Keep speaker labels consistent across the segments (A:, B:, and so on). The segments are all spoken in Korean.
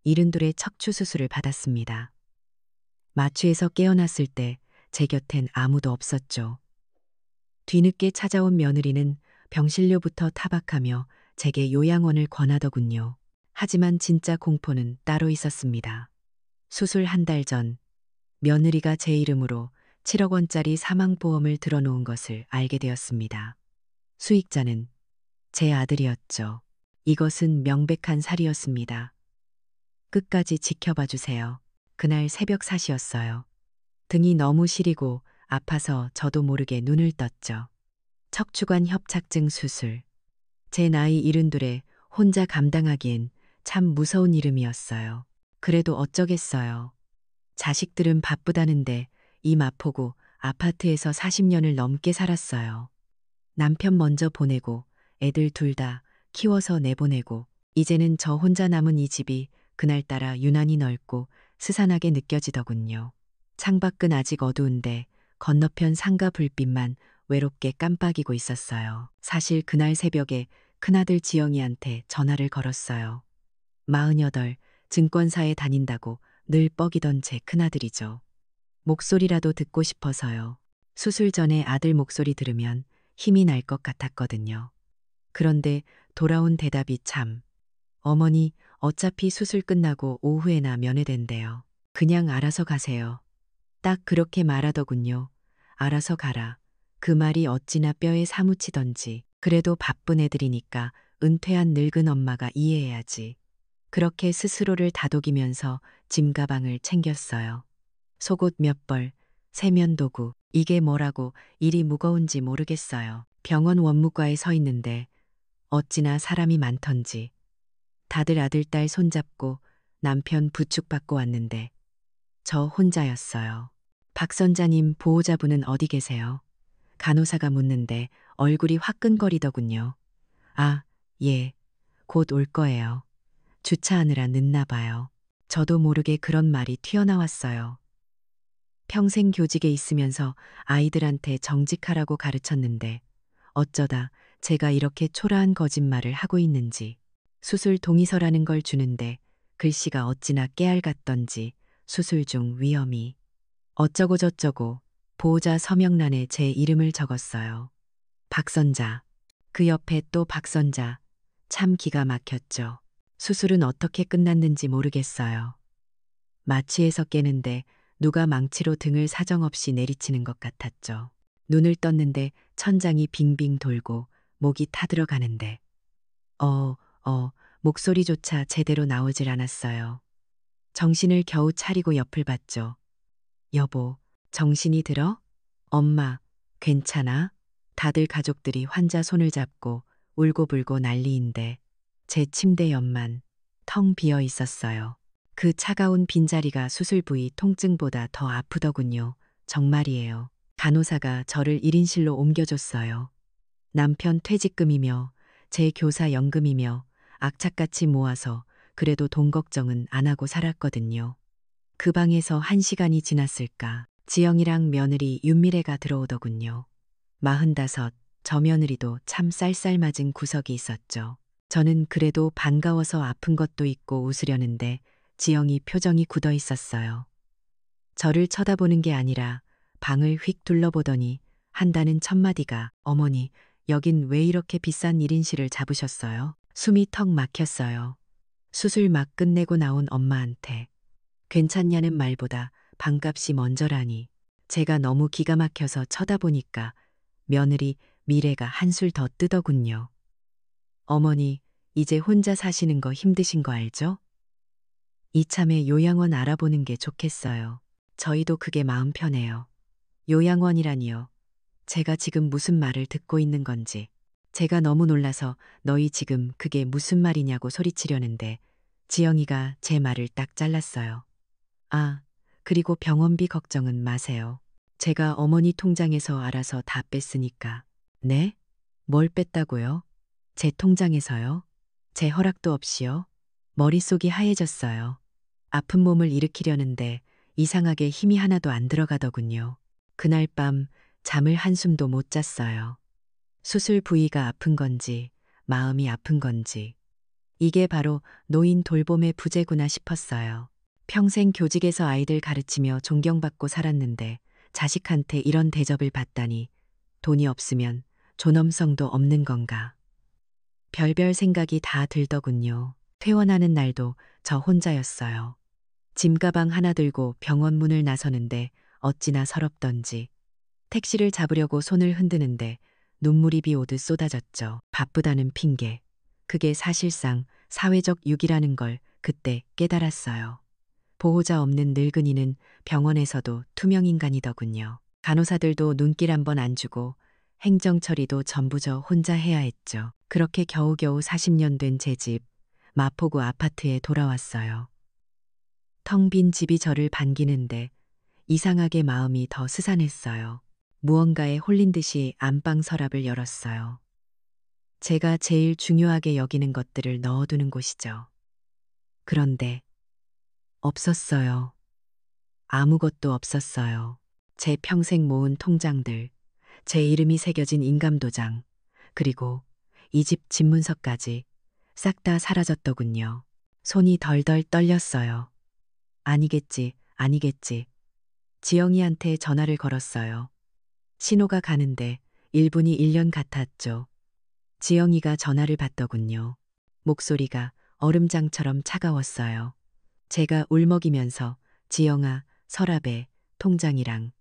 A: 72의 척추 수술을 받았습니다. 마취에서 깨어났을 때 제 곁엔 아무도 없었죠. 뒤늦게 찾아온 며느리는 병실료부터 타박하며 제게 요양원을 권하더군요. 하지만 진짜 공포는 따로 있었습니다. 수술 한 달 전 며느리가 제 이름으로 7억 원짜리 사망보험을 들어놓은 것을 알게 되었습니다. 수익자는 제 아들이었죠. 이것은 명백한 살이었습니다. 끝까지 지켜봐 주세요. 그날 새벽 4시였어요. 등이 너무 시리고 아파서 저도 모르게 눈을 떴죠. 척추관 협착증 수술. 제 나이 72에 혼자 감당하기엔 참 무서운 이름이었어요. 그래도 어쩌겠어요. 자식들은 바쁘다는데 이 마포구 아파트에서 40년을 넘게 살았어요. 남편 먼저 보내고 애들 둘 다 키워서 내보내고 이제는 저 혼자 남은 이 집이 그날따라 유난히 넓고 스산하게 느껴지더군요. 창밖은 아직 어두운데 건너편 상가 불빛만 외롭게 깜빡이고 있었어요. 사실 그날 새벽에 큰아들 지영이한테 전화를 걸었어요. 48, 증권사에 다닌다고 늘 뻐기던 제 큰아들이죠. 목소리라도 듣고 싶어서요. 수술 전에 아들 목소리 들으면 힘이 날 것 같았거든요. 그런데 돌아온 대답이 참. 어머니, 어차피 수술 끝나고 오후에나 면회된대요. 그냥 알아서 가세요. 딱 그렇게 말하더군요. 알아서 가라. 그 말이 어찌나 뼈에 사무치던지. 그래도 바쁜 애들이니까 은퇴한 늙은 엄마가 이해해야지. 그렇게 스스로를 다독이면서 짐가방을 챙겼어요. 속옷 몇 벌, 세면도구, 이게 뭐라고 일이 무거운지 모르겠어요. 병원 원무과에 서 있는데 어찌나 사람이 많던지. 다들 아들, 딸 손잡고 남편 부축받고 왔는데 저 혼자였어요. 박 선자님 보호자분은 어디 계세요? 간호사가 묻는데 얼굴이 화끈거리더군요. 아, 예, 곧 올 거예요. 주차하느라 늦나 봐요. 저도 모르게 그런 말이 튀어나왔어요. 평생 교직에 있으면서 아이들한테 정직하라고 가르쳤는데 어쩌다 제가 이렇게 초라한 거짓말을 하고 있는지. 수술 동의서라는 걸 주는데 글씨가 어찌나 깨알 같던지 수술 중 위험이 어쩌고 저쩌고 보호자 서명란에 제 이름을 적었어요. 박선자. 그 옆에 또 박선자. 참 기가 막혔죠. 수술은 어떻게 끝났는지 모르겠어요. 마취에서 깨는데 누가 망치로 등을 사정없이 내리치는 것 같았죠. 눈을 떴는데 천장이 빙빙 돌고 목이 타들어가는데 목소리조차 제대로 나오질 않았어요. 정신을 겨우 차리고 옆을 봤죠. 여보, 정신이 들어? 엄마, 괜찮아? 다들 가족들이 환자 손을 잡고 울고불고 난리인데 제 침대 옆만 텅 비어 있었어요. 그 차가운 빈자리가 수술 부위 통증보다 더 아프더군요. 정말이에요. 간호사가 저를 1인실로 옮겨줬어요. 남편 퇴직금이며 제 교사 연금이며 악착같이 모아서 그래도 돈 걱정은 안 하고 살았거든요. 그 방에서 1시간이 지났을까 지영이랑 며느리 윤미래가 들어오더군요. 45, 저 며느리도 참 쌀쌀맞은 구석이 있었죠. 저는 그래도 반가워서 아픈 것도 있고 웃으려는데 지영이 표정이 굳어 있었어요. 저를 쳐다보는 게 아니라 방을 휙 둘러보더니 한다는 첫마디가 어머니, 여긴 왜 이렇게 비싼 1인실을 잡으셨어요? 숨이 턱 막혔어요. 수술 막 끝내고 나온 엄마한테 괜찮냐는 말보다 방값이 먼저라니. 제가 너무 기가 막혀서 쳐다보니까 며느리 미래가 한술 더 뜨더군요. 어머니, 이제 혼자 사시는 거 힘드신 거 알죠? 이참에 요양원 알아보는 게 좋겠어요. 저희도 그게 마음 편해요. 요양원이라니요. 제가 지금 무슨 말을 듣고 있는 건지. 제가 너무 놀라서 너희 지금 그게 무슨 말이냐고 소리치려는데 지영이가 제 말을 딱 잘랐어요. 아, 그리고 병원비 걱정은 마세요. 제가 어머니 통장에서 알아서 다 뺐으니까. 네? 뭘 뺐다고요? 제 통장에서요? 제 허락도 없이요? 머릿속이 하얘졌어요. 아픈 몸을 일으키려는데 이상하게 힘이 하나도 안 들어가더군요. 그날 밤 잠을 한숨도 못 잤어요. 수술 부위가 아픈 건지 마음이 아픈 건지 이게 바로 노인 돌봄의 부재구나 싶었어요. 평생 교직에서 아이들 가르치며 존경받고 살았는데 자식한테 이런 대접을 받다니 돈이 없으면 존엄성도 없는 건가. 별별 생각이 다 들더군요. 퇴원하는 날도 저 혼자였어요. 짐가방 하나 들고 병원 문을 나서는데 어찌나 서럽던지 택시를 잡으려고 손을 흔드는데 눈물이 비 오듯 쏟아졌죠. 바쁘다는 핑계. 그게 사실상 사회적 유기라는 걸 그때 깨달았어요. 보호자 없는 늙은이는 병원에서도 투명인간이더군요. 간호사들도 눈길 한번 안 주고 행정 처리도 전부 저 혼자 해야 했죠. 그렇게 겨우겨우 40년 된 제 집, 마포구 아파트에 돌아왔어요. 텅 빈 집이 저를 반기는데 이상하게 마음이 더 스산했어요. 무언가에 홀린 듯이 안방 서랍을 열었어요. 제가 제일 중요하게 여기는 것들을 넣어두는 곳이죠. 그런데 없었어요. 아무것도 없었어요. 제 평생 모은 통장들, 제 이름이 새겨진 인감도장, 그리고 이 집 집문서까지 싹 다 사라졌더군요. 손이 덜덜 떨렸어요. 아니겠지, 아니겠지. 지영이한테 전화를 걸었어요. 신호가 가는데 1분이 1년 같았죠. 지영이가 전화를 받더군요. 목소리가 얼음장처럼 차가웠어요. 제가 울먹이면서 지영아, 서랍에 통장이랑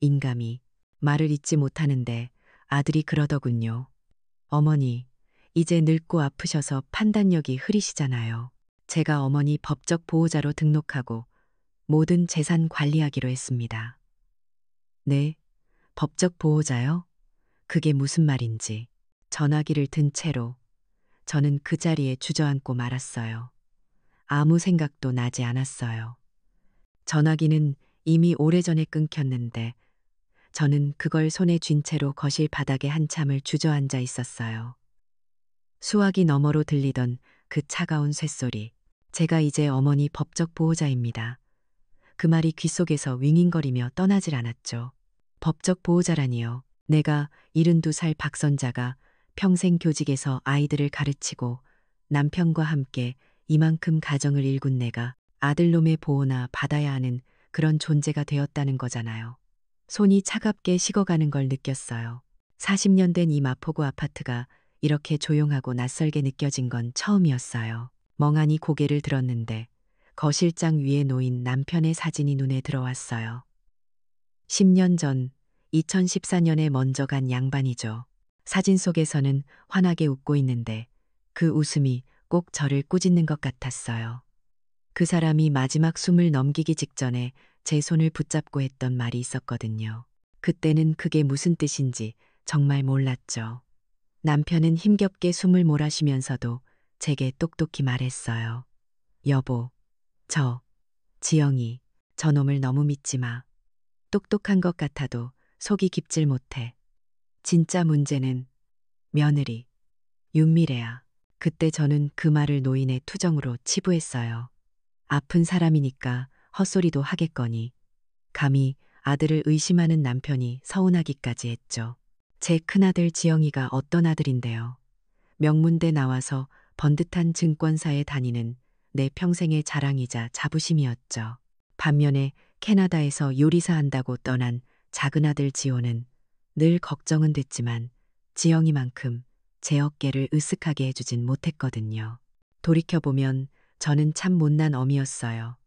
A: 인감이 말을 잇지 못하는데 아들이 그러더군요. 어머니, 이제 늙고 아프셔서 판단력이 흐리시잖아요. 제가 어머니 법적 보호자로 등록하고 모든 재산 관리하기로 했습니다. 네, 법적 보호자요? 그게 무슨 말인지. 전화기를 든 채로 저는 그 자리에 주저앉고 말았어요. 아무 생각도 나지 않았어요. 전화기는 이미 오래전에 끊겼는데 저는 그걸 손에 쥔 채로 거실 바닥에 한참을 주저앉아 있었어요. 수화기 너머로 들리던 그 차가운 쇳소리. 제가 이제 어머니 법적 보호자입니다. 그 말이 귓속에서 윙윙거리며 떠나질 않았죠. 법적 보호자라니요. 내가 72살 박선자가 평생 교직에서 아이들을 가르치고 남편과 함께 이만큼 가정을 일군 내가 아들놈의 보호나 받아야 하는 그런 존재가 되었다는 거잖아요. 손이 차갑게 식어가는 걸 느꼈어요. 40년 된 이 마포구 아파트가 이렇게 조용하고 낯설게 느껴진 건 처음이었어요. 멍하니 고개를 들었는데 거실장 위에 놓인 남편의 사진이 눈에 들어왔어요. 10년 전 2014년에 먼저 간 양반이죠. 사진 속에서는 환하게 웃고 있는데 그 웃음이 꼭 저를 꾸짖는 것 같았어요. 그 사람이 마지막 숨을 넘기기 직전에 제 손을 붙잡고 했던 말이 있었거든요. 그때는 그게 무슨 뜻인지 정말 몰랐죠. 남편은 힘겹게 숨을 몰아쉬면서도 제게 똑똑히 말했어요. 여보, 지영이, 저놈을 너무 믿지 마. 똑똑한 것 같아도 속이 깊질 못해. 진짜 문제는 며느리, 윤미래야. 그때 저는 그 말을 노인의 투정으로 치부했어요. 아픈 사람이니까 헛소리도 하겠거니. 감히 아들을 의심하는 남편이 서운하기까지 했죠. 제 큰아들 지영이가 어떤 아들인데요. 명문대 나와서 번듯한 증권사에 다니는 내 평생의 자랑이자 자부심이었죠. 반면에 캐나다에서 요리사 한다고 떠난 작은아들 지호는 늘 걱정은 됐지만 지영이만큼 제 어깨를 으쓱하게 해주진 못했거든요. 돌이켜보면 저는 참 못난 어미였어요.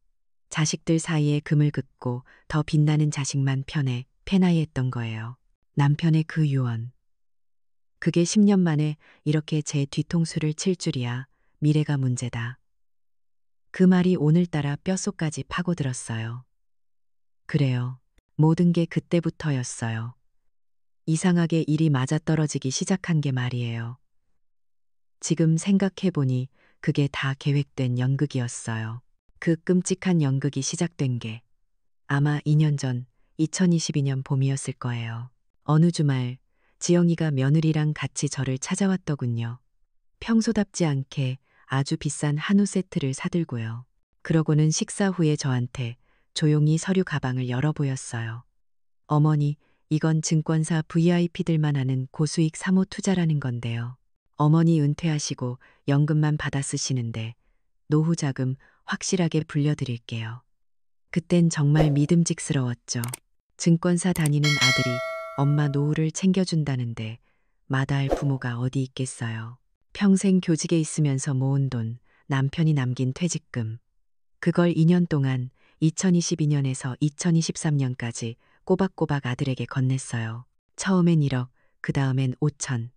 A: 자식들 사이에 금을 긋고 더 빛나는 자식만 편에 패나이했던 거예요. 남편의 그 유언. 그게 10년 만에 이렇게 제 뒤통수를 칠 줄이야. 미래가 문제다. 그 말이 오늘따라 뼛속까지 파고들었어요. 그래요. 모든 게 그때부터였어요. 이상하게 일이 맞아떨어지기 시작한 게 말이에요. 지금 생각해보니 그게 다 계획된 연극이었어요. 그 끔찍한 연극이 시작된 게 아마 2년 전 2022년 봄이었을 거예요. 어느 주말 지영이가 며느리랑 같이 저를 찾아왔더군요. 평소답지 않게 아주 비싼 한우 세트를 사들고요. 그러고는 식사 후에 저한테 조용히 서류 가방을 열어 보였어요. 어머니, 이건 증권사 VIP들만 하는 고수익 사모 투자라는 건데요. 어머니 은퇴하시고 연금만 받아 쓰시는데 노후 자금 확실하게 불려드릴게요. 그땐 정말 믿음직스러웠죠. 증권사 다니는 아들이 엄마 노후를 챙겨준다는데 마다할 부모가 어디 있겠어요. 평생 교직에 있으면서 모은 돈, 남편이 남긴 퇴직금. 그걸 2년 동안 2022년에서 2023년까지 꼬박꼬박 아들에게 건넸어요. 처음엔 1억, 그 다음엔 5천.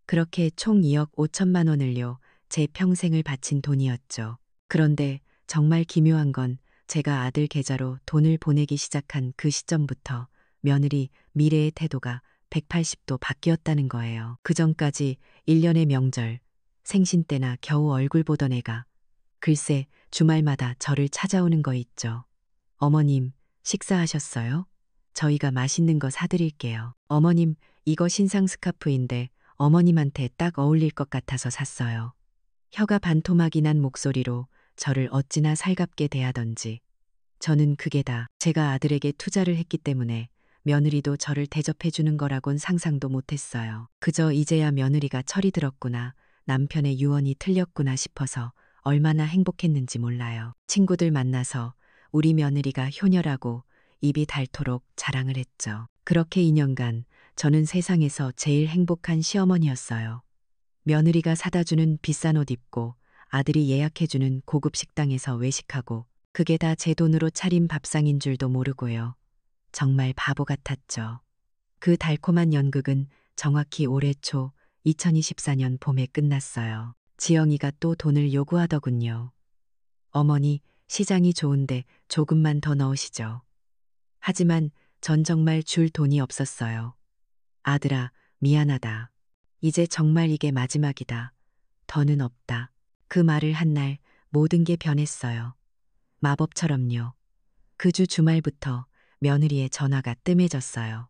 A: 그렇게 총 2억 5천만 원을요, 제 평생을 바친 돈이었죠. 그런데 정말 기묘한 건 제가 아들 계좌로 돈을 보내기 시작한 그 시점부터 며느리 미래의 태도가 180도 바뀌었다는 거예요. 그 전까지 1년의 명절, 생신 때나 겨우 얼굴 보던 애가 글쎄 주말마다 저를 찾아오는 거 있죠. 어머님, 식사하셨어요? 저희가 맛있는 거 사드릴게요. 어머님, 이거 신상 스카프인데 어머님한테 딱 어울릴 것 같아서 샀어요. 혀가 반토막이 난 목소리로 저를 어찌나 살갑게 대하던지. 저는 그게 다 제가 아들에게 투자를 했기 때문에 며느리도 저를 대접해주는 거라곤 상상도 못했어요. 그저 이제야 며느리가 철이 들었구나, 남편의 유언이 틀렸구나 싶어서 얼마나 행복했는지 몰라요. 친구들 만나서 우리 며느리가 효녀라고 입이 닳도록 자랑을 했죠. 그렇게 2년간 저는 세상에서 제일 행복한 시어머니였어요. 며느리가 사다주는 비싼 옷 입고 아들이 예약해주는 고급 식당에서 외식하고 그게 다 제 돈으로 차린 밥상인 줄도 모르고요. 정말 바보 같았죠. 그 달콤한 연극은 정확히 올해 초 2024년 봄에 끝났어요. 지영이가 또 돈을 요구하더군요. 어머니, 시장이 좋은데 조금만 더 넣으시죠. 하지만 전 정말 줄 돈이 없었어요. 아들아, 미안하다. 이제 정말 이게 마지막이다. 더는 없다. 그 말을 한 날 모든 게 변했어요. 마법처럼요. 그 주 주말부터 며느리의 전화가 뜸해졌어요.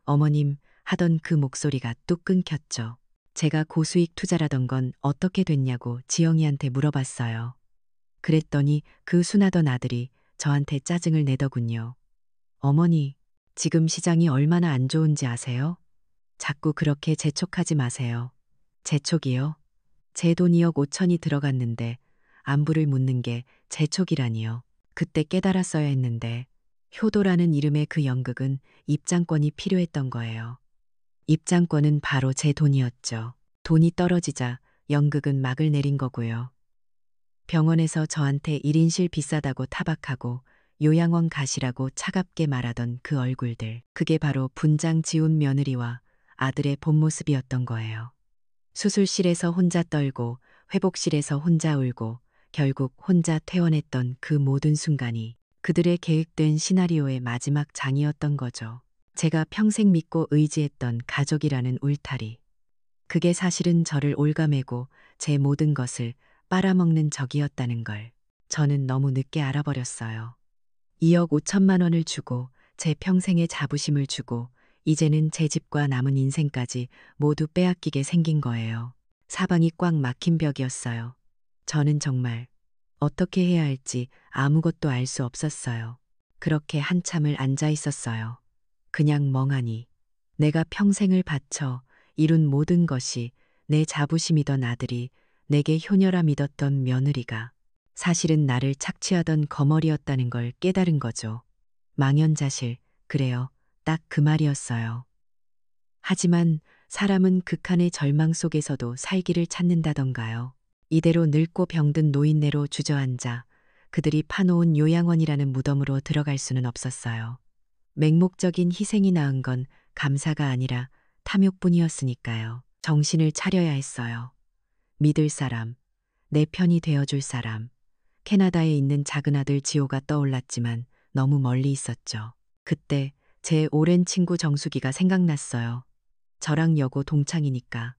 A: 어머님 하던 그 목소리가 뚝 끊겼죠. 제가 고수익 투자라던 건 어떻게 됐냐고 지영이한테 물어봤어요. 그랬더니 그 순하던 아들이 저한테 짜증을 내더군요. 어머니, 지금 시장이 얼마나 안 좋은지 아세요? 자꾸 그렇게 재촉하지 마세요. 재촉이요? 제 돈 2억 5천이 들어갔는데 안부를 묻는 게 재촉이라니요. 그때 깨달았어야 했는데 효도라는 이름의 그 연극은 입장권이 필요했던 거예요. 입장권은 바로 제 돈이었죠. 돈이 떨어지자 연극은 막을 내린 거고요. 병원에서 저한테 1인실 비싸다고 타박하고 요양원 가시라고 차갑게 말하던 그 얼굴들. 그게 바로 분장 지운 며느리와 아들의 본 모습이었던 거예요. 수술실에서 혼자 떨고 회복실에서 혼자 울고 결국 혼자 퇴원했던 그 모든 순간이 그들의 계획된 시나리오의 마지막 장이었던 거죠. 제가 평생 믿고 의지했던 가족이라는 울타리. 그게 사실은 저를 올가매고 제 모든 것을 빨아먹는 적이었다는 걸 저는 너무 늦게 알아버렸어요. 2억 5천만 원을 주고 제 평생의 자부심을 주고 이제는 제 집과 남은 인생까지 모두 빼앗기게 생긴 거예요. 사방이 꽉 막힌 벽이었어요. 저는 정말 어떻게 해야 할지 아무것도 알 수 없었어요. 그렇게 한참을 앉아 있었어요. 그냥 멍하니. 내가 평생을 바쳐 이룬 모든 것이 내 자부심이던 아들이 내게 효녀라 믿었던 며느리가 사실은 나를 착취하던 거머리였다는 걸 깨달은 거죠. 망연자실, 그래요. 딱 그 말이었어요. 하지만 사람은 극한의 절망 속에서도 살기를 찾는다던가요. 이대로 늙고 병든 노인네로 주저앉아 그들이 파놓은 요양원이라는 무덤으로 들어갈 수는 없었어요. 맹목적인 희생이 나은 건 감사가 아니라 탐욕뿐이었으니까요. 정신을 차려야 했어요. 믿을 사람, 내 편이 되어줄 사람. 캐나다에 있는 작은 아들 지호가 떠올랐지만 너무 멀리 있었죠. 그때 제 오랜 친구 정수기가 생각났어요. 저랑 여고 동창이니까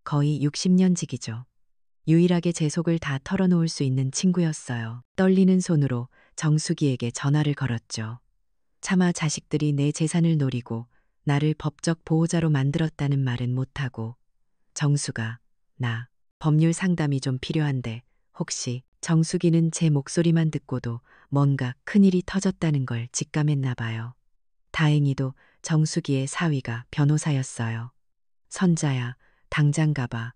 A: 거의 60년 지기죠. 유일하게 제 속을 다 털어놓을 수 있는 친구였어요. 떨리는 손으로 정수기에게 전화를 걸었죠. 차마 자식들이 내 재산을 노리고 나를 법적 보호자로 만들었다는 말은 못하고 정수가, 나 법률 상담이 좀 필요한데 혹시. 정수기는 제 목소리만 듣고도 뭔가 큰일이 터졌다는 걸 직감했나 봐요. 다행히도 정수기의 사위가 변호사였어요. 선자야, 당장 가봐.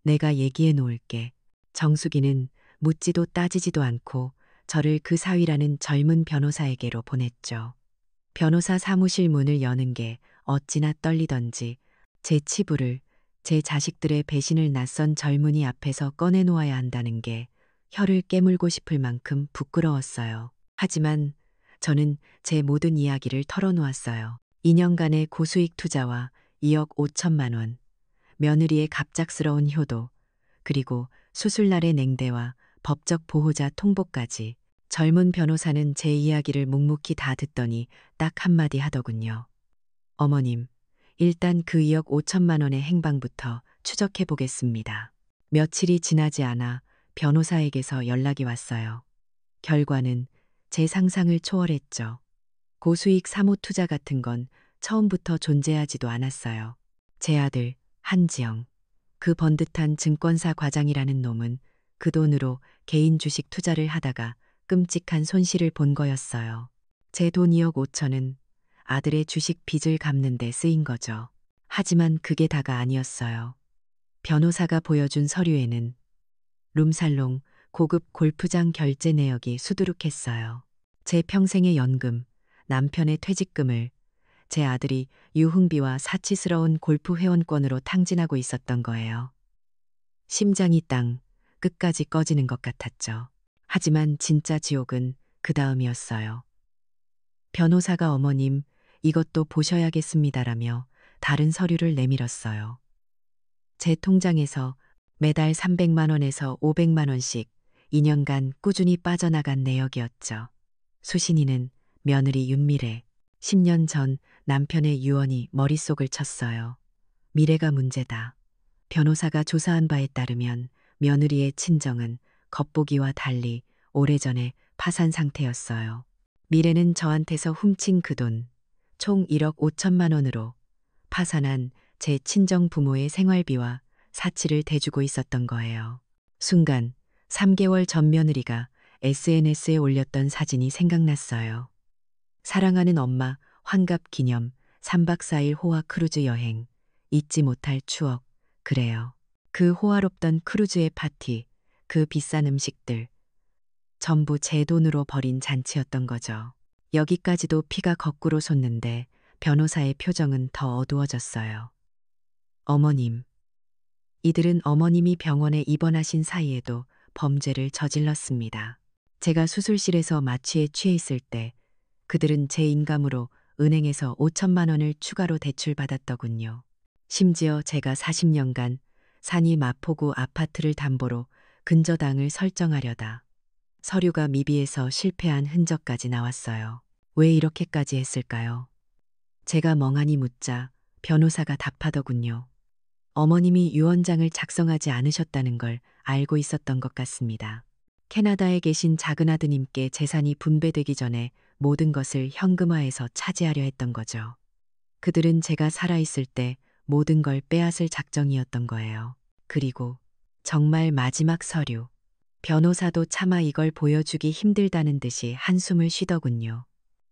A: 내가 얘기해 놓을게. 정숙이는 묻지도 따지지도 않고 저를 그 사위라는 젊은 변호사에게로 보냈죠. 변호사 사무실 문을 여는 게 어찌나 떨리던지 제 치부를 제 자식들의 배신을 낯선 젊은이 앞에서 꺼내놓아야 한다는 게 혀를 깨물고 싶을 만큼 부끄러웠어요. 하지만 저는 제 모든 이야기를 털어놓았어요. 2년간의 고수익 투자와 2억 5천만 원, 며느리의 갑작스러운 효도, 그리고 수술날의 냉대와 법적 보호자 통보까지 젊은 변호사는 제 이야기를 묵묵히 다 듣더니 딱 한마디 하더군요. 어머님, 일단 그 2억 5천만 원의 행방부터 추적해 보겠습니다. 며칠이 지나지 않아 변호사에게서 연락이 왔어요. 결과는 제 상상을 초월했죠. 고수익 사모 투자 같은 건 처음부터 존재하지도 않았어요. 제 아들 한지영, 그 번듯한 증권사 과장이라는 놈은 그 돈으로 개인 주식 투자를 하다가 끔찍한 손실을 본 거였어요. 제 돈 2억 5천은 아들의 주식 빚을 갚는 데 쓰인 거죠. 하지만 그게 다가 아니었어요. 변호사가 보여준 서류에는 룸살롱, 고급 골프장 결제 내역이 수두룩했어요. 제 평생의 연금, 남편의 퇴직금을 제 아들이 유흥비와 사치스러운 골프 회원권으로 탕진하고 있었던 거예요. 심장이 땅 끝까지 꺼지는 것 같았죠. 하지만 진짜 지옥은 그 다음이었어요. 변호사가 어머님, 이것도 보셔야겠습니다라며 다른 서류를 내밀었어요. 제 통장에서 매달 300만 원에서 500만 원씩 2년간 꾸준히 빠져나간 내역이었죠. 수신이는 며느리 윤미래. 10년 전 남편의 유언이 머릿속을 쳤어요. 미래가 문제다. 변호사가 조사한 바에 따르면 며느리의 친정은 겉보기와 달리 오래전에 파산 상태였어요. 미래는 저한테서 훔친 그 돈, 총 1억 5천만 원으로 파산한 제 친정 부모의 생활비와 사치를 대주고 있었던 거예요. 순간 3개월 전 며느리가 SNS에 올렸던 사진이 생각났어요. 사랑하는 엄마 환갑 기념 3박 4일 호화 크루즈 여행, 잊지 못할 추억. 그래요. 그 호화롭던 크루즈의 파티, 그 비싼 음식들, 전부 제 돈으로 벌인 잔치였던 거죠. 여기까지도 피가 거꾸로 솟는데 변호사의 표정은 더 어두워졌어요. 어머님, 이들은 어머님이 병원에 입원하신 사이에도 범죄를 저질렀습니다. 제가 수술실에서 마취에 취해 있을 때 그들은 제 인감으로 은행에서 5천만 원을 추가로 대출받았더군요. 심지어 제가 40년간 산이 마포구 아파트를 담보로 근저당을 설정하려다 서류가 미비해서 실패한 흔적까지 나왔어요. 왜 이렇게까지 했을까요? 제가 멍하니 묻자 변호사가 답하더군요. 어머님이 유언장을 작성하지 않으셨다는 걸 알고 있었던 것 같습니다. 캐나다에 계신 작은 아드님께 재산이 분배되기 전에 모든 것을 현금화해서 차지하려 했던 거죠. 그들은 제가 살아있을 때 모든 걸 빼앗을 작정이었던 거예요. 그리고 정말 마지막 서류. 변호사도 차마 이걸 보여주기 힘들다는 듯이 한숨을 쉬더군요.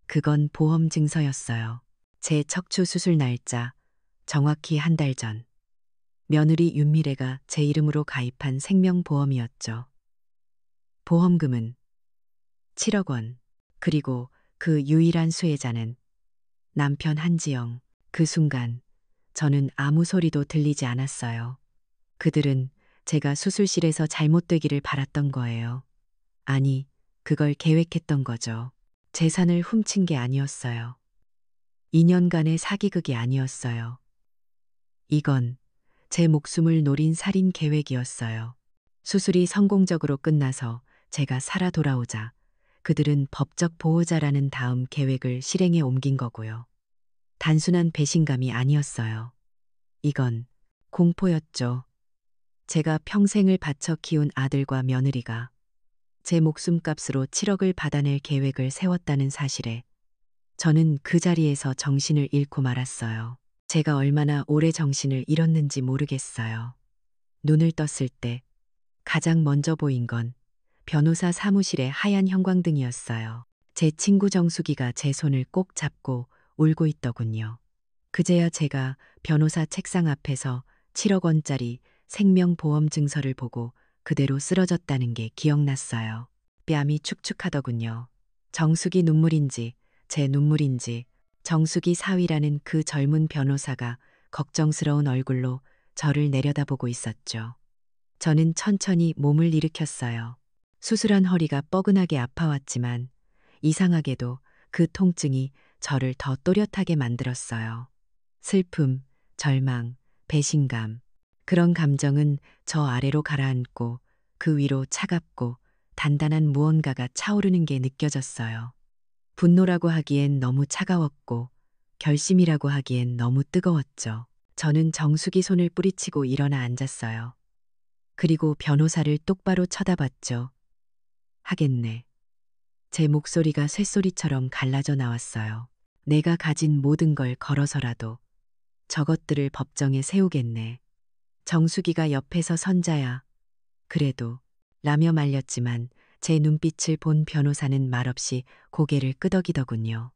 A: 그건 보험 증서였어요. 제 척추 수술 날짜, 정확히 한 달 전. 며느리 윤미래가 제 이름으로 가입한 생명보험이었죠. 보험금은 7억 원. 그리고 그 유일한 수혜자는 남편 한지영. 그 순간 저는 아무 소리도 들리지 않았어요. 그들은 제가 수술실에서 잘못되기를 바랐던 거예요. 아니, 그걸 계획했던 거죠. 재산을 훔친 게 아니었어요. 2년간의 사기극이 아니었어요. 이건 제 목숨을 노린 살인 계획이었어요. 수술이 성공적으로 끝나서 제가 살아 돌아오자 그들은 법적 보호자라는 다음 계획을 실행에 옮긴 거고요. 단순한 배신감이 아니었어요. 이건 공포였죠. 제가 평생을 바쳐 키운 아들과 며느리가 제 목숨값으로 7억을 받아낼 계획을 세웠다는 사실에 저는 그 자리에서 정신을 잃고 말았어요. 제가 얼마나 오래 정신을 잃었는지 모르겠어요. 눈을 떴을 때 가장 먼저 보인 건 변호사 사무실의 하얀 형광등이었어요. 제 친구 정수기가 제 손을 꼭 잡고 울고 있더군요. 그제야 제가 변호사 책상 앞에서 7억 원짜리 생명보험 증서를 보고 그대로 쓰러졌다는 게 기억났어요. 뺨이 축축하더군요. 정숙이 눈물인지 제 눈물인지 정숙이 사위라는 그 젊은 변호사가 걱정스러운 얼굴로 저를 내려다보고 있었죠. 저는 천천히 몸을 일으켰어요. 수술한 허리가 뻐근하게 아파왔지만 이상하게도 그 통증이 저를 더 또렷하게 만들었어요. 슬픔, 절망, 배신감. 그런 감정은 저 아래로 가라앉고 그 위로 차갑고 단단한 무언가가 차오르는 게 느껴졌어요. 분노라고 하기엔 너무 차가웠고 결심이라고 하기엔 너무 뜨거웠죠. 저는 정숙이 손을 뿌리치고 일어나 앉았어요. 그리고 변호사를 똑바로 쳐다봤죠. 하겠네. 제 목소리가 쇳소리처럼 갈라져 나왔어요. 내가 가진 모든 걸 걸어서라도 저것들을 법정에 세우겠네. 정수기가 옆에서 선자야. 그래도 라며 말렸지만 제 눈빛을 본 변호사는 말없이 고개를 끄덕이더군요.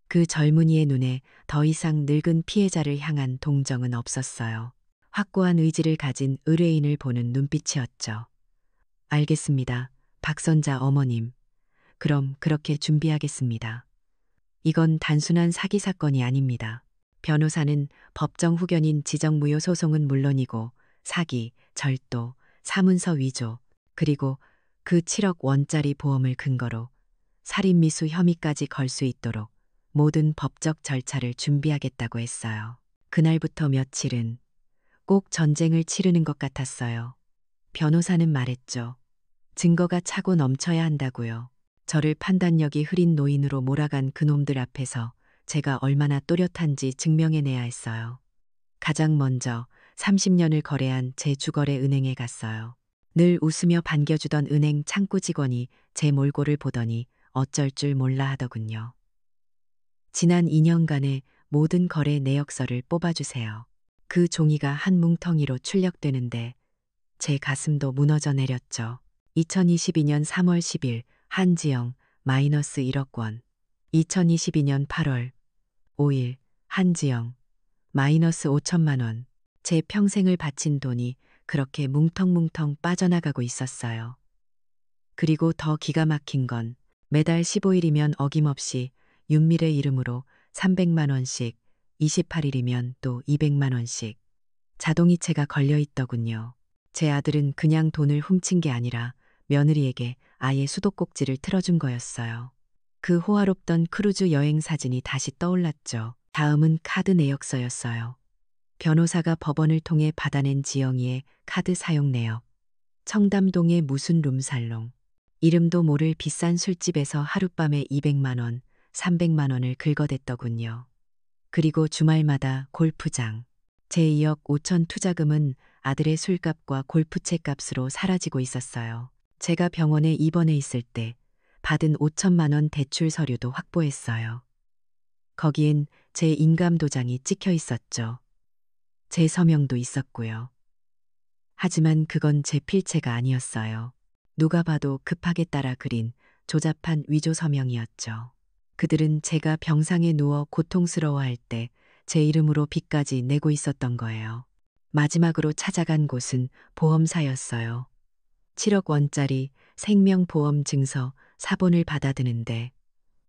A: 그 젊은이의 눈에 더 이상 늙은 피해자를 향한 동정은 없었어요. 확고한 의지를 가진 의뢰인을 보는 눈빛이었죠. 알겠습니다. 박선자 어머님. 그럼 그렇게 준비하겠습니다. 이건 단순한 사기 사건이 아닙니다. 변호사는 법정 후견인 지정무효 소송은 물론이고 사기, 절도, 사문서 위조, 그리고 그 7억 원짜리 보험을 근거로 살인미수 혐의까지 걸 수 있도록 모든 법적 절차를 준비하겠다고 했어요. 그날부터 며칠은 꼭 전쟁을 치르는 것 같았어요. 변호사는 말했죠. 증거가 차고 넘쳐야 한다고요. 저를 판단력이 흐린 노인으로 몰아간 그놈들 앞에서 제가 얼마나 또렷한지 증명해내야 했어요. 가장 먼저 30년을 거래한 제 주거래 은행에 갔어요. 늘 웃으며 반겨주던 은행 창구 직원이 제 몰골을 보더니 어쩔 줄 몰라 하더군요. 지난 2년간의 모든 거래 내역서를 뽑아주세요. 그 종이가 한 뭉텅이로 출력되는데 제 가슴도 무너져 내렸죠. 2022년 3월 10일 한지영 마이너스 1억 원. 2022년 8월 5일 한지영 마이너스 5천만 원. 제 평생을 바친 돈이 그렇게 뭉텅뭉텅 빠져나가고 있었어요. 그리고 더 기가 막힌 건 매달 15일이면 어김없이 윤밀의 이름으로 300만 원씩, 28일이면 또 200만 원씩 자동이체가 걸려 있더군요. 제 아들은 그냥 돈을 훔친 게 아니라 며느리에게 아예 수도꼭지를 틀어준 거였어요. 그 호화롭던 크루즈 여행 사진이 다시 떠올랐죠. 다음은 카드 내역서였어요. 변호사가 법원을 통해 받아낸 지영이의 카드 사용 내역. 청담동의 무슨 룸살롱. 이름도 모를 비싼 술집에서 하룻밤에 200만 원, 300만 원을 긁어댔더군요. 그리고 주말마다 골프장. 제 2억 5천 투자금은 아들의 술값과 골프채 값으로 사라지고 있었어요. 제가 병원에 입원해 있을 때 받은 5천만 원 대출 서류도 확보했어요. 거기엔 제 인감도장이 찍혀 있었죠. 제 서명도 있었고요. 하지만 그건 제 필체가 아니었어요. 누가 봐도 급하게 따라 그린 조잡한 위조 서명이었죠. 그들은 제가 병상에 누워 고통스러워할 때 제 이름으로 빚까지 내고 있었던 거예요. 마지막으로 찾아간 곳은 보험사였어요. 7억 원짜리 생명보험 증서 사본을 받아드는데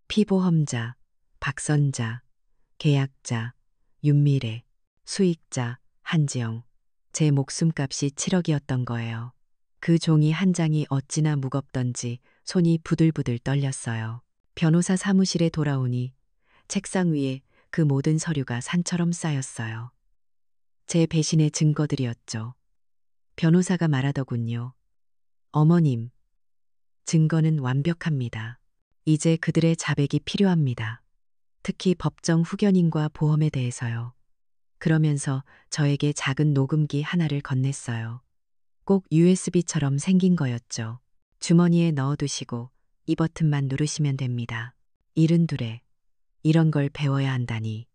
A: 피보험자, 박선자, 계약자, 윤미래, 수익자, 한지영. 제 목숨값이 7억이었던 거예요. 그 종이 한 장이 어찌나 무겁던지 손이 부들부들 떨렸어요. 변호사 사무실에 돌아오니 책상 위에 그 모든 서류가 산처럼 쌓였어요. 제 배신의 증거들이었죠. 변호사가 말하더군요. 어머님, 증거는 완벽합니다. 이제 그들의 자백이 필요합니다. 특히 법정 후견인과 보험에 대해서요. 그러면서 저에게 작은 녹음기 하나를 건넸어요. 꼭 USB처럼 생긴 거였죠. 주머니에 넣어두시고 이 버튼만 누르시면 됩니다. 72에 이런 걸 배워야 한다니.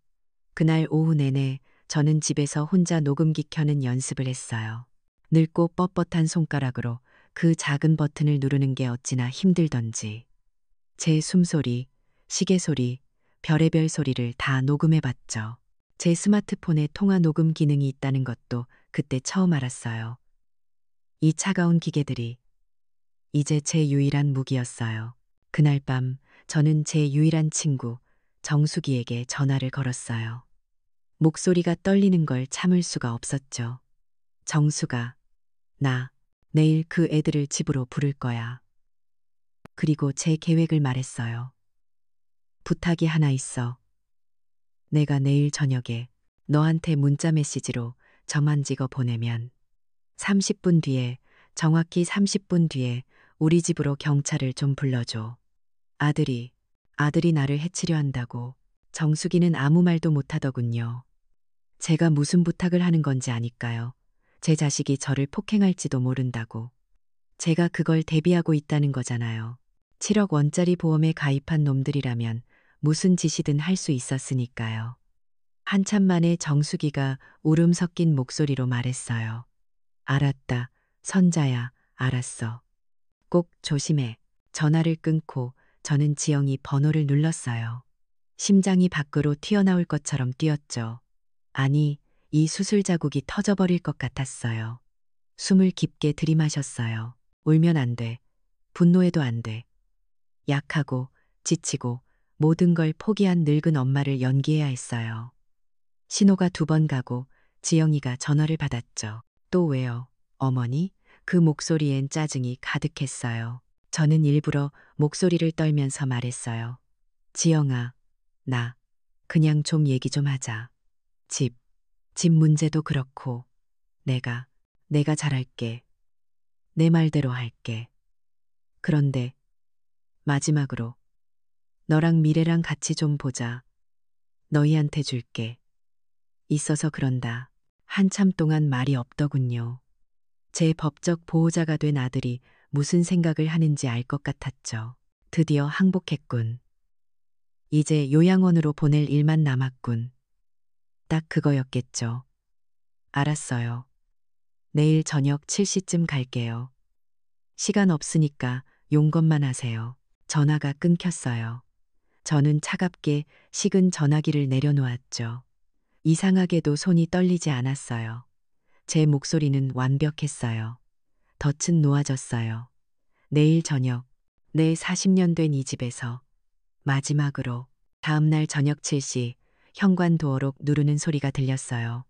A: 그날 오후 내내 저는 집에서 혼자 녹음기 켜는 연습을 했어요. 늙고 뻣뻣한 손가락으로 그 작은 버튼을 누르는 게 어찌나 힘들던지. 제 숨소리, 시계 소리, 별의별 소리를 다 녹음해 봤죠. 제 스마트폰에 통화 녹음 기능이 있다는 것도 그때 처음 알았어요. 이 차가운 기계들이 이제 제 유일한 무기였어요. 그날 밤 저는 제 유일한 친구 정수기에게 전화를 걸었어요. 목소리가 떨리는 걸 참을 수가 없었죠. 정수가, 나 내일 그 애들을 집으로 부를 거야. 그리고 제 계획을 말했어요. 부탁이 하나 있어. 내가 내일 저녁에 너한테 문자 메시지로 점만 찍어 보내면 30분 뒤에, 정확히 30분 뒤에 우리 집으로 경찰을 좀 불러줘. 아들이, 아들이 나를 해치려 한다고. 정수기는 아무 말도 못하더군요. 제가 무슨 부탁을 하는 건지 아니까요. 제 자식이 저를 폭행할지도 모른다고. 제가 그걸 대비하고 있다는 거잖아요. 7억 원짜리 보험에 가입한 놈들이라면 무슨 짓이든 할 수 있었으니까요. 한참 만에 정수기가 울음 섞인 목소리로 말했어요. 알았다. 선자야, 알았어. 꼭 조심해. 전화를 끊고 저는 지영이 번호를 눌렀어요. 심장이 밖으로 튀어나올 것처럼 뛰었죠. 아니, 이 수술 자국이 터져버릴 것 같았어요. 숨을 깊게 들이마셨어요. 울면 안 돼. 분노해도 안 돼. 약하고 지치고 모든 걸 포기한 늙은 엄마를 연기해야 했어요. 신호가 2번 가고 지영이가 전화를 받았죠. 또 왜요? 어머니? 그 목소리엔 짜증이 가득했어요. 저는 일부러 목소리를 떨면서 말했어요. 지영아, 나 그냥 좀 얘기 좀 하자. 집, 집 문제도 그렇고 내가 잘할게. 내 말대로 할게. 그런데 마지막으로 너랑 미래랑 같이 좀 보자. 너희한테 줄게. 있어서 그런다. 한참 동안 말이 없더군요. 제 법적 보호자가 된 아들이 무슨 생각을 하는지 알 것 같았죠. 드디어 항복했군. 이제 요양원으로 보낼 일만 남았군. 딱 그거였겠죠. 알았어요. 내일 저녁 7시쯤 갈게요. 시간 없으니까 용건만 하세요. 전화가 끊겼어요. 저는 차갑게 식은 전화기를 내려놓았죠. 이상하게도 손이 떨리지 않았어요. 제 목소리는 완벽했어요. 덫은 놓아졌어요. 내일 저녁, 내 40년 된 이 집에서 마지막으로 다음날 저녁 7시 현관 도어록 누르는 소리가 들렸어요.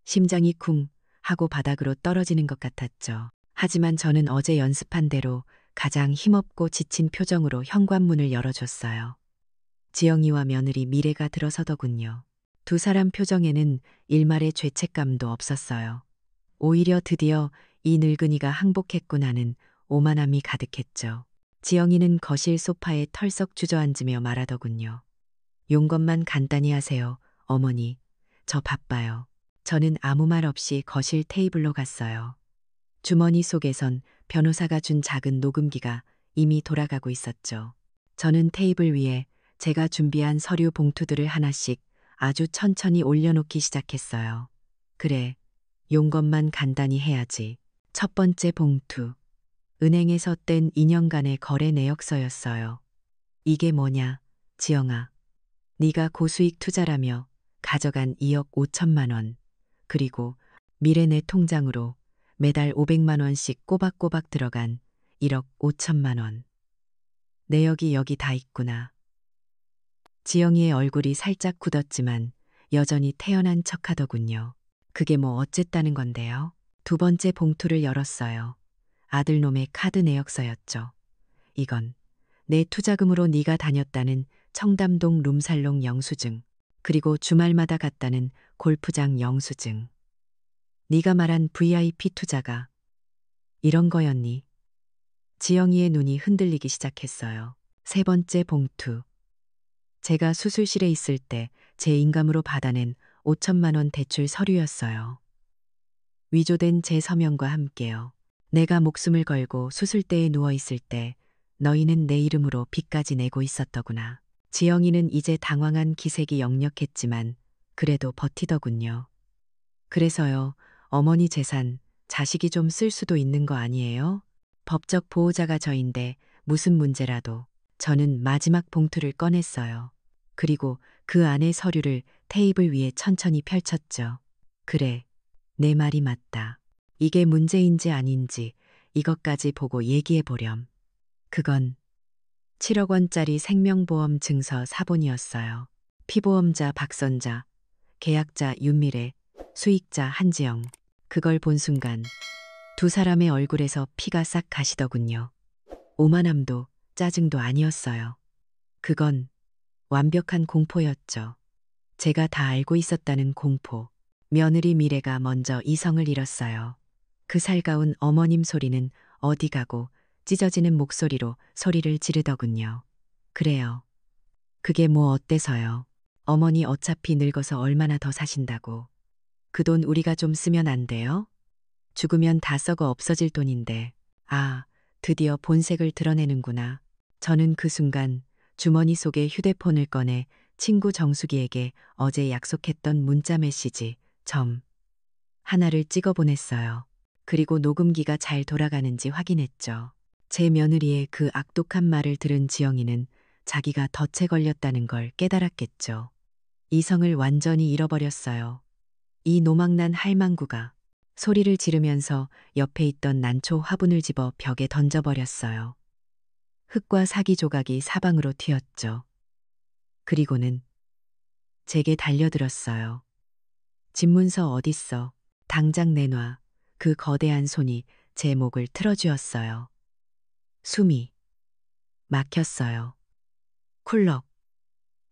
A: 심장이 쿵 하고 바닥으로 떨어지는 것 같았죠. 하지만 저는 어제 연습한 대로 가장 힘없고 지친 표정으로 현관문을 열어줬어요. 지영이와 며느리 미래가 들어서더군요. 두 사람 표정에는 일말의 죄책감도 없었어요. 오히려 드디어 이 늙은이가 항복했구나 하는 오만함이 가득했죠. 지영이는 거실 소파에 털썩 주저앉으며 말하더군요. 용건만 간단히 하세요, 어머니. 저 바빠요. 저는 아무 말 없이 거실 테이블로 갔어요. 주머니 속에선 변호사가 준 작은 녹음기가 이미 돌아가고 있었죠. 저는 테이블 위에 제가 준비한 서류 봉투들을 하나씩 아주 천천히 올려놓기 시작했어요. 그래, 용건만 간단히 해야지. 첫 번째 봉투. 은행에서 뗀 2년간의 거래 내역서였어요. 이게 뭐냐, 지영아. 네가 고수익 투자라며 가져간 2억 5천만 원. 그리고 미래 내 통장으로 매달 500만 원씩 꼬박꼬박 들어간 1억 5천만 원. 내역이 여기 다 있구나. 지영이의 얼굴이 살짝 굳었지만 여전히 태연한 척하더군요. 그게 뭐 어쨌다는 건데요? 두 번째 봉투를 열었어요. 아들놈의 카드 내역서였죠. 이건 내 투자금으로 네가 다녔다는 청담동 룸살롱 영수증, 그리고 주말마다 갔다는 골프장 영수증. 네가 말한 VIP 투자가 이런 거였니? 지영이의 눈이 흔들리기 시작했어요. 세 번째 봉투. 제가 수술실에 있을 때 제 인감으로 받아낸 5천만 원 대출 서류였어요. 위조된 제 서명과 함께요. 내가 목숨을 걸고 수술대에 누워있을 때 너희는 내 이름으로 빚까지 내고 있었더구나. 지영이는 이제 당황한 기색이 역력했지만 그래도 버티더군요. 그래서요, 어머니 재산 자식이 좀 쓸 수도 있는 거 아니에요? 법적 보호자가 저인데 무슨 문제라도. 저는 마지막 봉투를 꺼냈어요. 그리고 그 안의 서류를 테이블 위에 천천히 펼쳤죠. 그래, 내 말이 맞다. 이게 문제인지 아닌지 이것까지 보고 얘기해 보렴. 그건 7억 원짜리 생명보험 증서 사본이었어요. 피보험자 박선자, 계약자 윤미래, 수익자 한지영. 그걸 본 순간 두 사람의 얼굴에서 피가 싹 가시더군요. 오만함도 짜증도 아니었어요. 그건 완벽한 공포였죠. 제가 다 알고 있었다는 공포. 며느리 미래가 먼저 이성을 잃었어요. 그 살가운 어머님 소리는 어디 가고 찢어지는 목소리로 소리를 지르더군요. 그래요. 그게 뭐 어때서요? 어머니 어차피 늙어서 얼마나 더 사신다고. 그 돈 우리가 좀 쓰면 안 돼요? 죽으면 다 썩어 없어질 돈인데. 아, 드디어 본색을 드러내는구나. 저는 그 순간 주머니 속에 휴대폰을 꺼내 친구 정수기에게 어제 약속했던 문자 메시지 점 하나를 찍어 보냈어요. 그리고 녹음기가 잘 돌아가는지 확인했죠. 제 며느리의 그 악독한 말을 들은 지영이는 자기가 덫에 걸렸다는 걸 깨달았겠죠. 이성을 완전히 잃어버렸어요. 이 노망난 할망구가 소리를 지르면서 옆에 있던 난초 화분을 집어 벽에 던져버렸어요. 흙과 사기 조각이 사방으로 튀었죠. 그리고는 제게 달려들었어요. 집문서 어딨어? 당장 내놔. 그 거대한 손이 제 목을 틀어쥐었어요. 숨이 막혔어요. 쿨럭.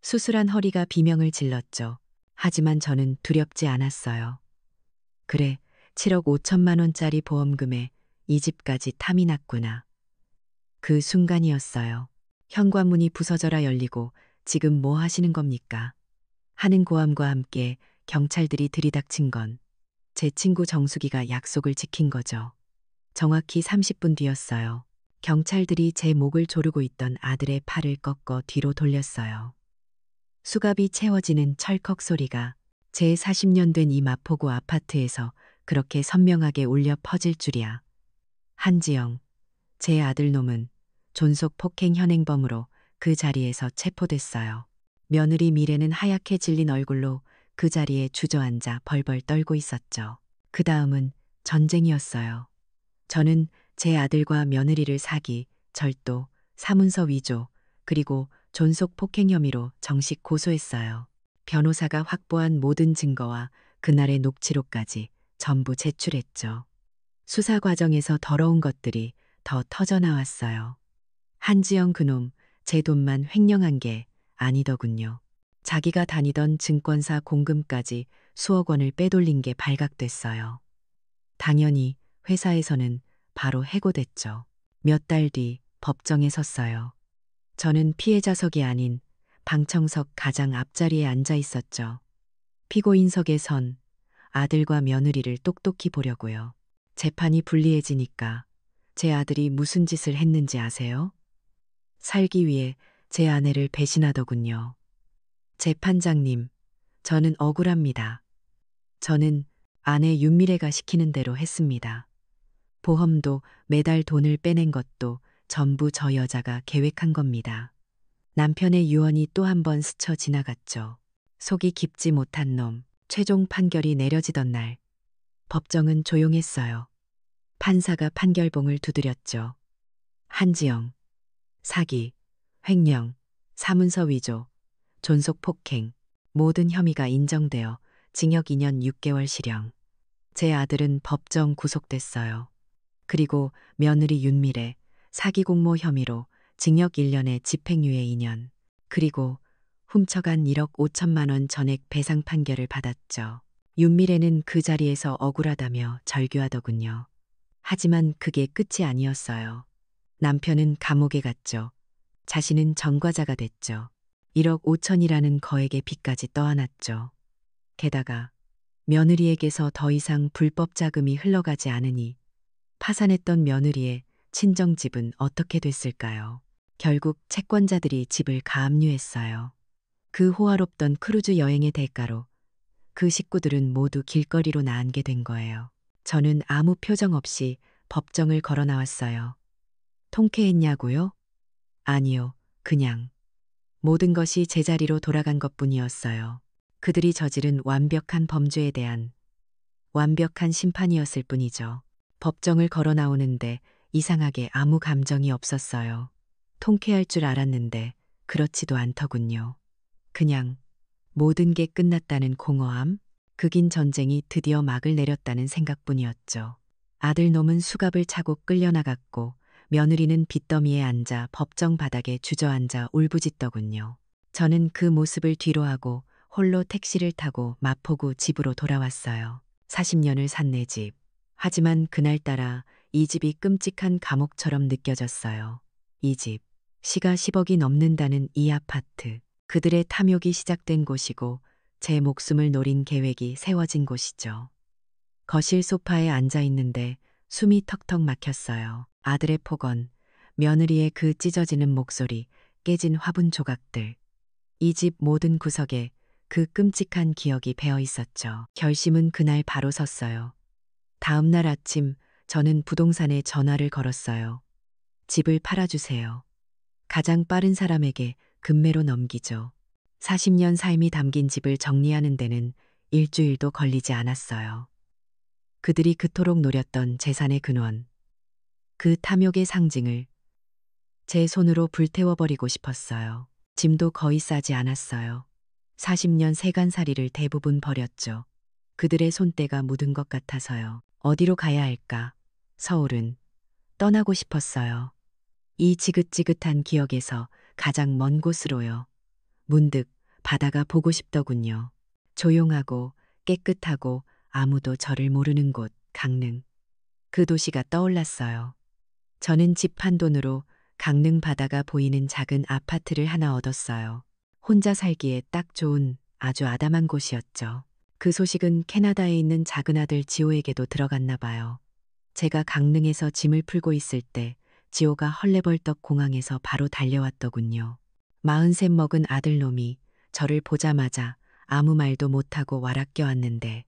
A: 수술한 허리가 비명을 질렀죠. 하지만 저는 두렵지 않았어요. 그래, 7억 5천만 원짜리 보험금에 이 집까지 탐이 났구나. 그 순간이었어요. 현관문이 부서져라 열리고 지금 뭐 하시는 겁니까? 하는 고함과 함께 경찰들이 들이닥친 건 제 친구 정수기가 약속을 지킨 거죠. 정확히 30분 뒤였어요. 경찰들이 제 목을 조르고 있던 아들의 팔을 꺾어 뒤로 돌렸어요. 수갑이 채워지는 철컥 소리가 제 40년 된 이 마포구 아파트에서 그렇게 선명하게 울려 퍼질 줄이야. 한지영, 제 아들놈은 존속 폭행 현행범으로 그 자리에서 체포됐어요. 며느리 미래는 하얗게 질린 얼굴로 그 자리에 주저앉아 벌벌 떨고 있었죠. 그 다음은 전쟁이었어요. 저는 제 아들과 며느리를 사기, 절도, 사문서 위조, 그리고 존속 폭행 혐의로 정식 고소했어요. 변호사가 확보한 모든 증거와 그날의 녹취록까지 전부 제출했죠. 수사 과정에서 더러운 것들이 더 터져나왔어요. 한지영 그놈, 제 돈만 횡령한 게 아니더군요. 자기가 다니던 증권사 공금까지 수억 원을 빼돌린 게 발각됐어요. 당연히 회사에서는 바로 해고됐죠. 몇 달 뒤 법정에 섰어요. 저는 피해자석이 아닌 방청석 가장 앞자리에 앉아 있었죠. 피고인석에 선 아들과 며느리를 똑똑히 보려고요. 재판이 불리해지니까 제 아들이 무슨 짓을 했는지 아세요? 살기 위해 제 아내를 배신하더군요. 재판장님, 저는 억울합니다. 저는 아내 윤미래가 시키는 대로 했습니다. 보험도 매달 돈을 빼낸 것도 전부 저 여자가 계획한 겁니다. 남편의 유언이 또 한 번 스쳐 지나갔죠. 속이 깊지 못한 놈. 최종 판결이 내려지던 날, 법정은 조용했어요. 판사가 판결봉을 두드렸죠. 한지영, 사기, 횡령, 사문서 위조, 존속 폭행, 모든 혐의가 인정되어 징역 2년 6개월 실형. 제 아들은 법정 구속됐어요. 그리고 며느리 윤미래, 사기 공모 혐의로 징역 1년에 집행유예 2년. 그리고 훔쳐간 1억 5천만 원 전액 배상 판결을 받았죠. 윤미래는 그 자리에서 억울하다며 절규하더군요. 하지만 그게 끝이 아니었어요. 남편은 감옥에 갔죠. 자신은 전과자가 됐죠. 1억 5천이라는 거액의 빚까지 떠안았죠. 게다가 며느리에게서 더 이상 불법 자금이 흘러가지 않으니 파산했던 며느리의 친정집은 어떻게 됐을까요? 결국 채권자들이 집을 가압류했어요. 그 호화롭던 크루즈 여행의 대가로 그 식구들은 모두 길거리로 나앉게 된 거예요. 저는 아무 표정 없이 법정을 걸어 나왔어요. 통쾌했냐고요? 아니요, 그냥 모든 것이 제자리로 돌아간 것뿐이었어요. 그들이 저지른 완벽한 범죄에 대한 완벽한 심판이었을 뿐이죠. 법정을 걸어 나오는데 이상하게 아무 감정이 없었어요. 통쾌할 줄 알았는데 그렇지도 않더군요. 그냥 모든 게 끝났다는 공허함, 극인 전쟁이 드디어 막을 내렸다는 생각뿐이었죠. 아들 놈은 수갑을 차고 끌려나갔고 며느리는 빚더미에 앉아 법정 바닥에 주저앉아 울부짖더군요. 저는 그 모습을 뒤로하고 홀로 택시를 타고 마포구 집으로 돌아왔어요. 40년을 산 내 집. 하지만 그날따라 이 집이 끔찍한 감옥처럼 느껴졌어요. 이 집. 시가 10억이 넘는다는 이 아파트. 그들의 탐욕이 시작된 곳이고 제 목숨을 노린 계획이 세워진 곳이죠. 거실 소파에 앉아 있는데 숨이 턱턱 막혔어요. 아들의 폭언, 며느리의 그 찢어지는 목소리, 깨진 화분 조각들. 이 집 모든 구석에 그 끔찍한 기억이 배어 있었죠. 결심은 그날 바로 섰어요. 다음 날 아침 저는 부동산에 전화를 걸었어요. 집을 팔아주세요. 가장 빠른 사람에게 금매로 넘기죠. 40년 삶이 담긴 집을 정리하는 데는 일주일도 걸리지 않았어요. 그들이 그토록 노렸던 재산의 근원, 그 탐욕의 상징을 제 손으로 불태워버리고 싶었어요. 짐도 거의 싸지 않았어요. 40년 세간살이를 대부분 버렸죠. 그들의 손때가 묻은 것 같아서요. 어디로 가야 할까? 서울은 떠나고 싶었어요. 이 지긋지긋한 기억에서 가장 먼 곳으로요. 문득 바다가 보고 싶더군요. 조용하고 깨끗하고 아무도 저를 모르는 곳, 강릉. 그 도시가 떠올랐어요. 저는 집 한 돈으로 강릉 바다가 보이는 작은 아파트를 하나 얻었어요. 혼자 살기에 딱 좋은 아주 아담한 곳이었죠. 그 소식은 캐나다에 있는 작은 아들 지호에게도 들어갔나 봐요. 제가 강릉에서 짐을 풀고 있을 때 지호가 헐레벌떡 공항에서 바로 달려왔더군요. 43 먹은 아들놈이 저를 보자마자 아무 말도 못하고 와락 껴안는데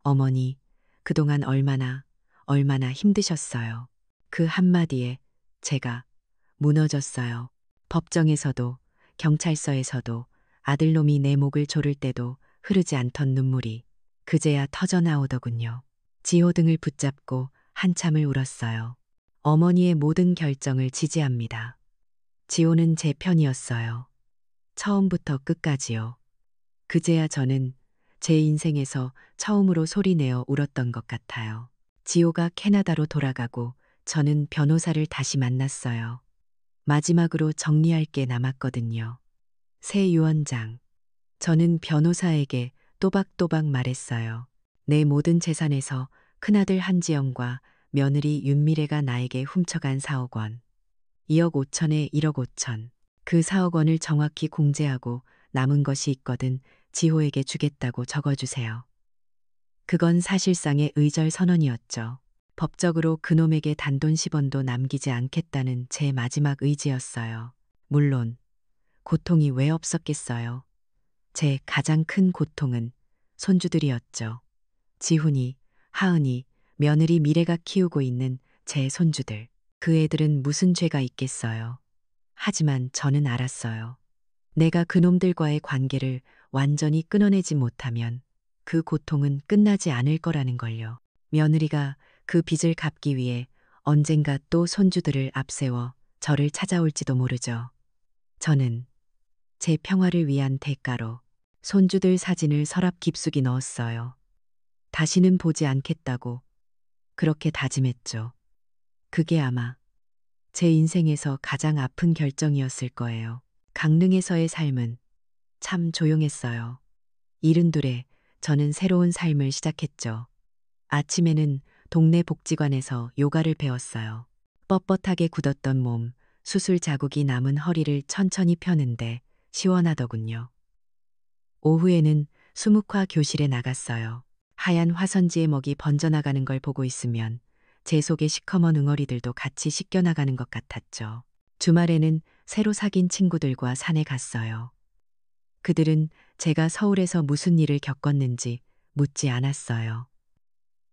A: 어머니, 그동안 얼마나 힘드셨어요. 그 한마디에 제가 무너졌어요. 법정에서도 경찰서에서도 아들놈이 내 목을 조를 때도 흐르지 않던 눈물이 그제야 터져 나오더군요. 지호 등을 붙잡고 한참을 울었어요. 어머니의 모든 결정을 지지합니다. 지호는 제 편이었어요. 처음부터 끝까지요. 그제야 저는 제 인생에서 처음으로 소리내어 울었던 것 같아요. 지호가 캐나다로 돌아가고 저는 변호사를 다시 만났어요. 마지막으로 정리할 게 남았거든요. 새 유언장. 저는 변호사에게 또박또박 말했어요. 내 모든 재산에서 큰아들 한지영과 며느리 윤미래가 나에게 훔쳐간 4억 원. 2억 5천에 1억 5천. 그 4억 원을 정확히 공제하고 남은 것이 있거든 지호에게 주겠다고 적어주세요. 그건 사실상의 의절 선언이었죠. 법적으로 그놈에게 단돈 10원도 남기지 않겠다는 제 마지막 의지였어요. 물론 고통이 왜 없었겠어요. 제 가장 큰 고통은 손주들이었죠. 지훈이, 하은이, 며느리 미래가 키우고 있는 제 손주들. 그 애들은 무슨 죄가 있겠어요. 하지만 저는 알았어요. 내가 그놈들과의 관계를 완전히 끊어내지 못하면 그 고통은 끝나지 않을 거라는 걸요. 며느리가 그 빚을 갚기 위해 언젠가 또 손주들을 앞세워 저를 찾아올지도 모르죠. 저는 제 평화를 위한 대가로 손주들 사진을 서랍 깊숙이 넣었어요. 다시는 보지 않겠다고 그렇게 다짐했죠. 그게 아마 제 인생에서 가장 아픈 결정이었을 거예요. 강릉에서의 삶은 참 조용했어요. 이른둘에 저는 새로운 삶을 시작했죠. 아침에는 동네 복지관에서 요가를 배웠어요. 뻣뻣하게 굳었던 몸, 수술 자국이 남은 허리를 천천히 펴는데 시원하더군요. 오후에는 수묵화 교실에 나갔어요. 하얀 화선지의 먹이 번져나가는 걸 보고 있으면 제 속의 시커먼 응어리들도 같이 씻겨나가는 것 같았죠. 주말에는 새로 사귄 친구들과 산에 갔어요. 그들은 제가 서울에서 무슨 일을 겪었는지 묻지 않았어요.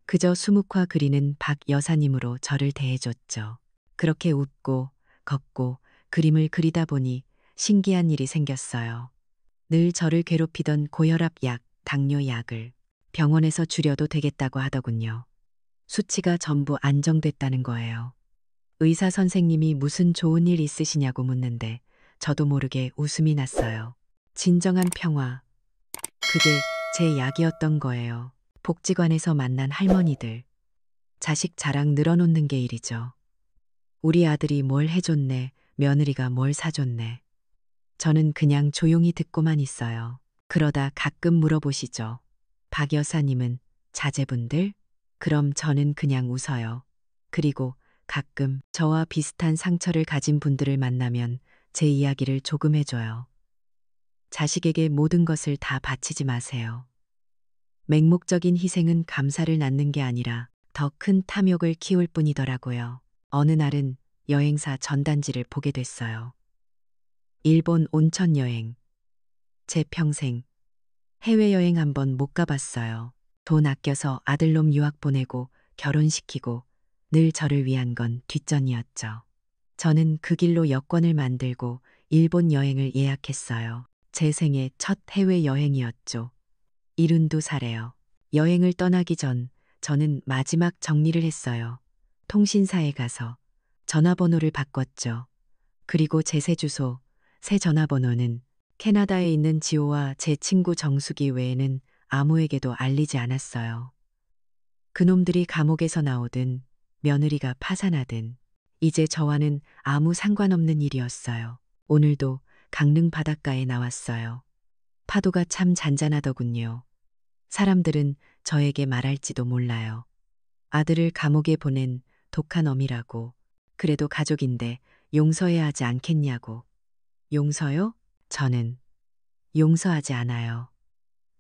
A: 그저 수묵화 그리는 박 여사님으로 저를 대해줬죠. 그렇게 웃고 걷고 그림을 그리다 보니 신기한 일이 생겼어요. 늘 저를 괴롭히던 고혈압 약, 당뇨 약을 병원에서 줄여도 되겠다고 하더군요. 수치가 전부 안정됐다는 거예요. 의사 선생님이 무슨 좋은 일 있으시냐고 묻는데 저도 모르게 웃음이 났어요. 진정한 평화. 그게 제 약이었던 거예요. 복지관에서 만난 할머니들. 자식 자랑 늘어놓는 게 일이죠. 우리 아들이 뭘 해줬네, 며느리가 뭘 사줬네. 저는 그냥 조용히 듣고만 있어요. 그러다 가끔 물어보시죠. 박 여사님은 자제분들? 그럼 저는 그냥 웃어요. 그리고 가끔 저와 비슷한 상처를 가진 분들을 만나면 제 이야기를 조금 해줘요. 자식에게 모든 것을 다 바치지 마세요. 맹목적인 희생은 감사를 낳는 게 아니라 더 큰 탐욕을 키울 뿐이더라고요. 어느 날은 여행사 전단지를 보게 됐어요. 일본 온천 여행. 제 평생 해외여행 한 번 못 가봤어요. 돈 아껴서 아들놈 유학 보내고 결혼시키고 늘 저를 위한 건 뒷전이었죠. 저는 그 길로 여권을 만들고 일본 여행을 예약했어요. 제 생애 첫 해외여행이었죠. 72살에요. 여행을 떠나기 전 저는 마지막 정리를 했어요. 통신사에 가서 전화번호를 바꿨죠. 그리고 제 새 주소, 새 전화번호는 캐나다에 있는 지호와 제 친구 정숙이 외에는 아무에게도 알리지 않았어요. 그놈들이 감옥에서 나오든 며느리가 파산하든 이제 저와는 아무 상관없는 일이었어요. 오늘도 강릉 바닷가에 나왔어요. 파도가 참 잔잔하더군요. 사람들은 저에게 말할지도 몰라요. 아들을 감옥에 보낸 독한 어미라고. 그래도 가족인데 용서해야 하지 않겠냐고. 용서요? 저는 용서하지 않아요.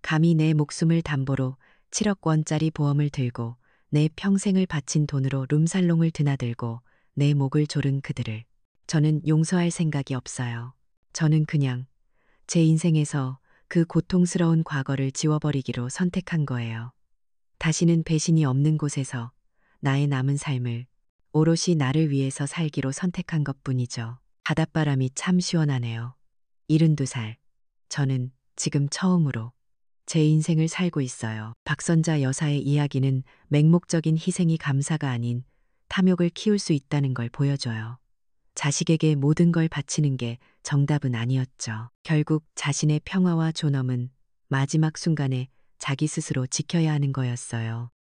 A: 감히 내 목숨을 담보로 7억 원짜리 보험을 들고 내 평생을 바친 돈으로 룸살롱을 드나들고 내 목을 조른 그들을 저는 용서할 생각이 없어요. 저는 그냥 제 인생에서 그 고통스러운 과거를 지워버리기로 선택한 거예요. 다시는 배신이 없는 곳에서 나의 남은 삶을 오롯이 나를 위해서 살기로 선택한 것뿐이죠. 바닷바람이 참 시원하네요. 72살. 저는 지금 처음으로 제 인생을 살고 있어요. 박선자 여사의 이야기는 맹목적인 희생이 감사가 아닌 탐욕을 키울 수 있다는 걸 보여줘요. 자식에게 모든 걸 바치는 게 정답은 아니었죠. 결국 자신의 평화와 존엄은 마지막 순간에 자기 스스로 지켜야 하는 거였어요.